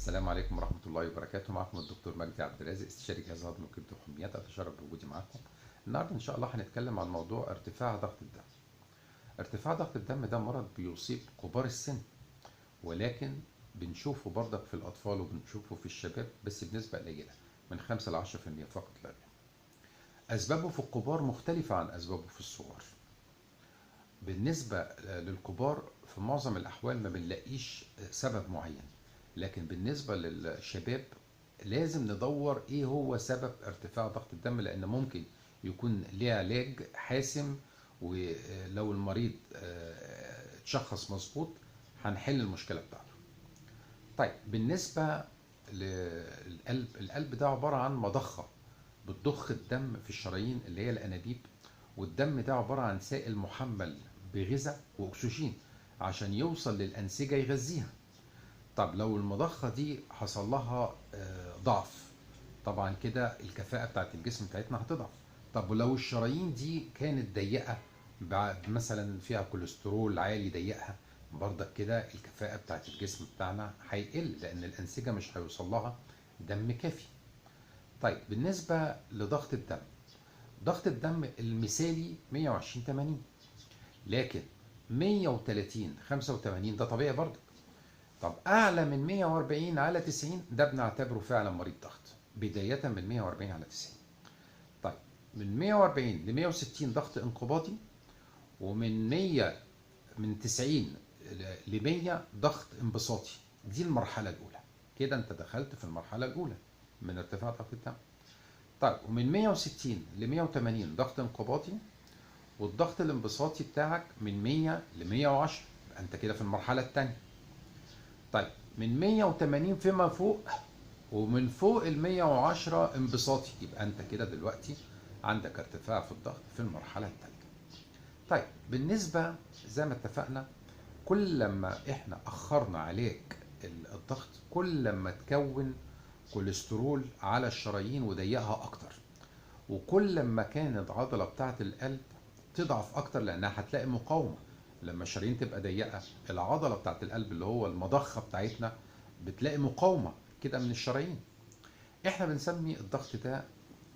السلام عليكم ورحمة الله وبركاته. معكم الدكتور مجدي عبد الرازق، استشاري جهاز هضمي وكبد وحميات. أتشرف بوجودي معكم النهارده. إن شاء الله هنتكلم عن موضوع ارتفاع ضغط الدم. ارتفاع ضغط الدم ده مرض بيصيب كبار السن، ولكن بنشوفه برضك في الأطفال وبنشوفه في الشباب بس بنسبة قليلة، من 5 ل 10% فقط لا غير. أسبابه في الكبار مختلفة عن أسبابه في الصغار. بالنسبة للكبار في معظم الأحوال ما بنلاقيش سبب معين، لكن بالنسبة للشباب لازم ندور ايه هو سبب ارتفاع ضغط الدم، لان ممكن يكون ليه علاج حاسم، ولو المريض اتشخص مظبوط هنحل المشكلة بتاعته. طيب بالنسبة للقلب، القلب ده عبارة عن مضخة بتضخ الدم في الشرايين اللي هي الأنابيب، والدم ده عبارة عن سائل محمل بغذاء وأكسجين عشان يوصل للأنسجة يغذيها. طب لو المضخة دي حصل لها ضعف، طبعا كده الكفاءة بتاعت الجسم بتاعتنا هتضعف. طب ولو الشرايين دي كانت ضيقة، مثلا فيها كوليسترول عالي ضيقها، برضك كده الكفاءة بتاعت الجسم بتاعنا هيقل، لأن الأنسجة مش هيوصل لها دم كافي. طيب بالنسبة لضغط الدم، ضغط الدم المثالي 120/80، لكن 130 85 ده طبيعي برضك. طب اعلى من 140/90 ده بنعتبره فعلا مريض ضغط، بداية من 140/90. طيب من 140 ل 160 ضغط انقباضي، ومن 100 من 90 ل 100 ضغط انبساطي. دي المرحلة الأولى، كده أنت دخلت في المرحلة الأولى من ارتفاع ضغط الدم. طيب ومن 160 ل 180 ضغط انقباضي، والضغط الانبساطي بتاعك من 100 ل 110، يبقى أنت كده في المرحلة الثانية. طيب من 180 فيما فوق، ومن فوق ال 110 انبساطي، يبقى انت كده دلوقتي عندك ارتفاع في الضغط في المرحله الثالثه. طيب بالنسبه زي ما اتفقنا، كل لما احنا اخرنا علاج الضغط كل لما تكون كوليسترول على الشرايين وضيقها اكتر، وكل لما كانت العضله بتاعه القلب تضعف اكتر، لانها هتلاقي مقاومه. لما الشرايين تبقى ضيقه، العضله بتاعه القلب اللي هو المضخه بتاعتنا بتلاقي مقاومه كده من الشرايين. احنا بنسمي الضغط ده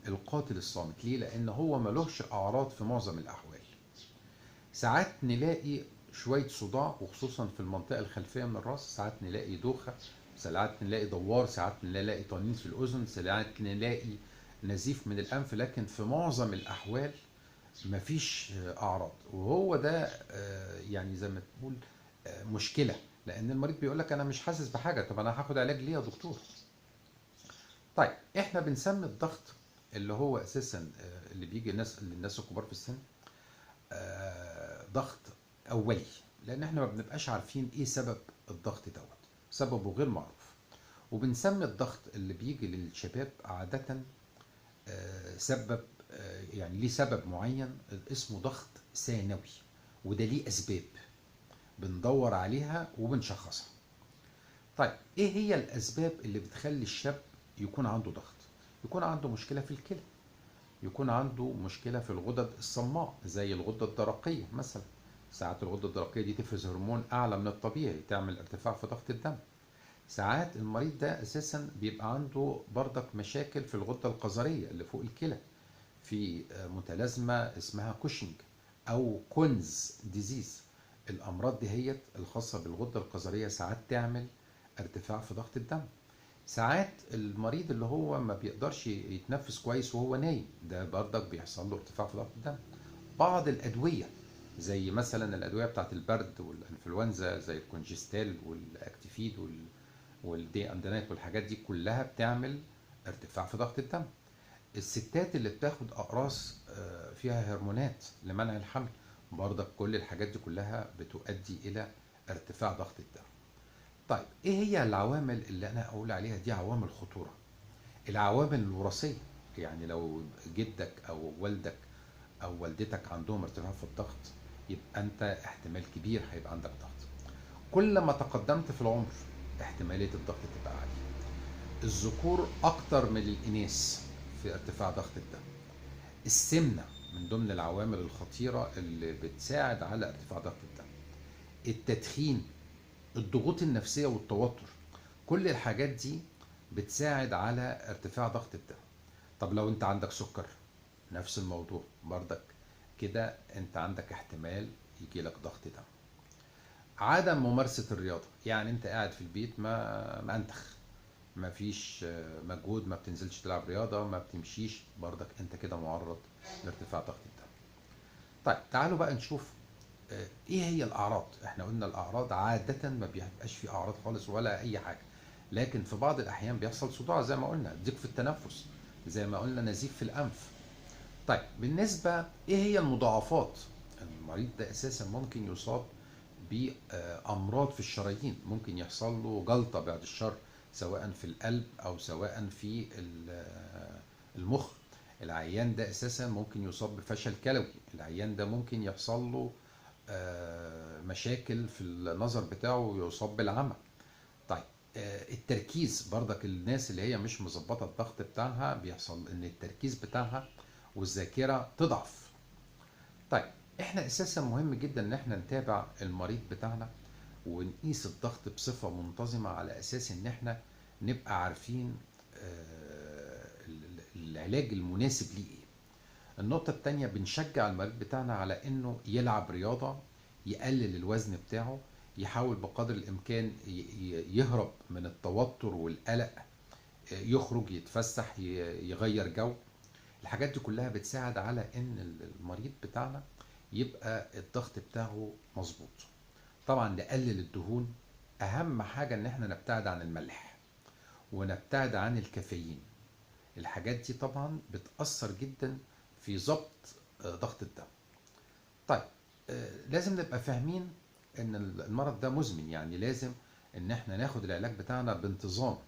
القاتل الصامت. ليه؟ لان هو ملوش اعراض في معظم الاحوال. ساعات نلاقي شويه صداع، وخصوصا في المنطقه الخلفيه من الراس، ساعات نلاقي دوخه، ساعات نلاقي دوار، ساعات نلاقي طنين في الاذن، ساعات نلاقي نزيف من الانف، لكن في معظم الاحوال مفيش اعراض. وهو ده يعني زي ما تقول مشكله، لان المريض بيقول لك انا مش حاسس بحاجه. طب انا هاخد علاج ليه يا دكتور؟ طيب احنا بنسمي الضغط اللي هو اساسا اللي بيجي للناس الكبار في السن ضغط اولي، لان احنا ما بنبقاش عارفين ايه سبب الضغط دوت، سببه غير معروف. وبنسمي الضغط اللي بيجي للشباب عادة سبب يعني ليه سبب معين اسمه ضغط ثانوي، وده ليه اسباب بندور عليها وبنشخصها. طيب ايه هي الاسباب اللي بتخلي الشاب يكون عنده ضغط؟ يكون عنده مشكلة في الكلى، يكون عنده مشكلة في الغدد الصماء زي الغدة الدرقية مثلا. ساعات الغدة الدرقية دي تفرز هرمون أعلى من الطبيعي، تعمل ارتفاع في ضغط الدم. ساعات المريض ده أساسا بيبقى عنده برضك مشاكل في الغدة القذرية اللي فوق الكلى، في متلازمة اسمها كوشنج أو كونز ديزيز. الأمراض دي هي الخاصة بالغدة القذرية ساعات تعمل ارتفاع في ضغط الدم. ساعات المريض اللي هو ما بيقدرش يتنفس كويس وهو نايم، ده برضك بيحصل له ارتفاع في ضغط الدم. بعض الأدوية زي مثلا الأدوية بتاعت البرد والإنفلونزا زي الكونجستال والأكتيفيد والدي أندرينات والحاجات دي كلها بتعمل ارتفاع في ضغط الدم. الستات اللي بتاخد أقراص فيها هرمونات لمنع الحمل، برضك كل الحاجات دي كلها بتؤدي إلى ارتفاع ضغط الدم. طيب ايه هي العوامل اللي انا اقول عليها دي عوامل خطورة؟ العوامل الوراثية، يعني لو جدك او والدك او والدتك عندهم ارتفاع في الضغط، يبقى انت احتمال كبير هيبقى عندك ضغط. كل ما تقدمت في العمر احتمالية الضغط تبقى عالية. الذكور اكتر من الاناث في ارتفاع ضغط الدم. السمنة من ضمن العوامل الخطيرة اللي بتساعد على ارتفاع ضغط الدم. التدخين، الضغوط النفسية والتوتر. كل الحاجات دي بتساعد على ارتفاع ضغط الدم. طب لو انت عندك سكر، نفس الموضوع برضك، كده انت عندك احتمال يجيلك ضغط دم. عدم ممارسة الرياضة، يعني انت قاعد في البيت ما انتخ، ما فيش مجهود، ما بتنزلش تلعب رياضة، ما بتمشيش، برضك انت كده معرض لارتفاع ضغط الدم. طيب تعالوا بقى نشوف ايه هي الاعراض. احنا قلنا الاعراض عادة ما بيبقاش في اعراض خالص ولا اي حاجة، لكن في بعض الاحيان بيحصل صداع زي ما قلنا، ضيق في التنفس زي ما قلنا، نزيف في الانف. طيب بالنسبة ايه هي المضاعفات؟ المريض ده اساسا ممكن يصاب بامراض في الشرايين، ممكن يحصل له جلطة بعد الشر، سواء في القلب او سواء في المخ. العيان ده اساسا ممكن يصاب بفشل كلوي، العيان ده ممكن يحصل له مشاكل في النظر بتاعه ويصاب بالعمى. طيب التركيز برضك، الناس اللي هي مش مظبطه الضغط بتاعها بيحصل ان التركيز بتاعها والذاكره تضعف. طيب احنا اساسا مهم جدا ان احنا نتابع المريض بتاعنا ونقيس الضغط بصفه منتظمه، على اساس ان احنا نبقى عارفين العلاج المناسب ليه ايه. النقطة التانية، بنشجع المريض بتاعنا على انه يلعب رياضة، يقلل الوزن بتاعه، يحاول بقدر الامكان يهرب من التوتر والقلق، يخرج يتفسح، يغير جو. الحاجات دي كلها بتساعد على ان المريض بتاعنا يبقى الضغط بتاعه مظبوط. طبعا نقلل الدهون، اهم حاجة ان احنا نبتعد عن الملح ونبتعد عن الكافيين. الحاجات دي طبعا بتأثر جدا في ضبط ضغط الدم. طيب لازم نبقى فاهمين ان المرض ده مزمن، يعني لازم ان احنا ناخد العلاج بتاعنا بانتظام.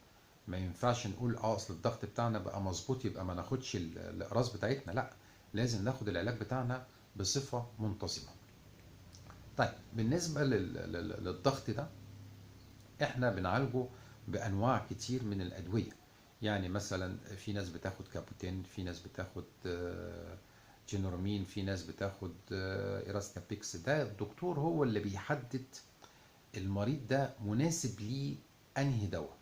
ما ينفعش نقول اصل الضغط بتاعنا بقى مظبوط يبقى ما ناخدش الاقراص بتاعتنا، لا، لازم ناخد العلاج بتاعنا بصفة منتظمة. طيب بالنسبة للضغط ده، احنا بنعالجه بانواع كتير من الادويه. يعني مثلا في ناس بتاخد كابوتين، في ناس بتاخد جينورمين، في ناس بتاخد ايراستابيكس. ده الدكتور هو اللي بيحدد المريض ده مناسب ليه انهي دواء.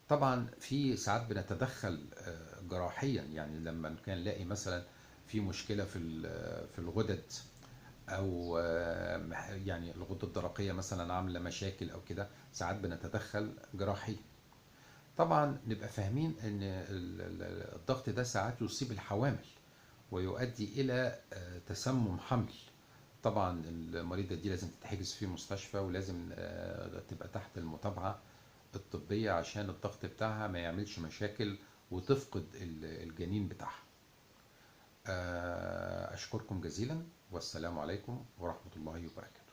طبعا في ساعات بنتدخل جراحيا، يعني لما كان نلاقي مثلا في مشكله في الغدد، او يعني الغده الدرقيه مثلا عامله مشاكل او كده، ساعات بنتدخل جراحي. طبعا نبقى فاهمين ان الضغط ده ساعات يصيب الحوامل ويؤدي الى تسمم حمل. طبعا المريضة دي لازم تتحجز في مستشفى، ولازم تبقى تحت المتابعة الطبية عشان الضغط بتاعها ما يعملش مشاكل وتفقد الجنين بتاعها. أشكركم جزيلا، والسلام عليكم ورحمة الله وبركاته.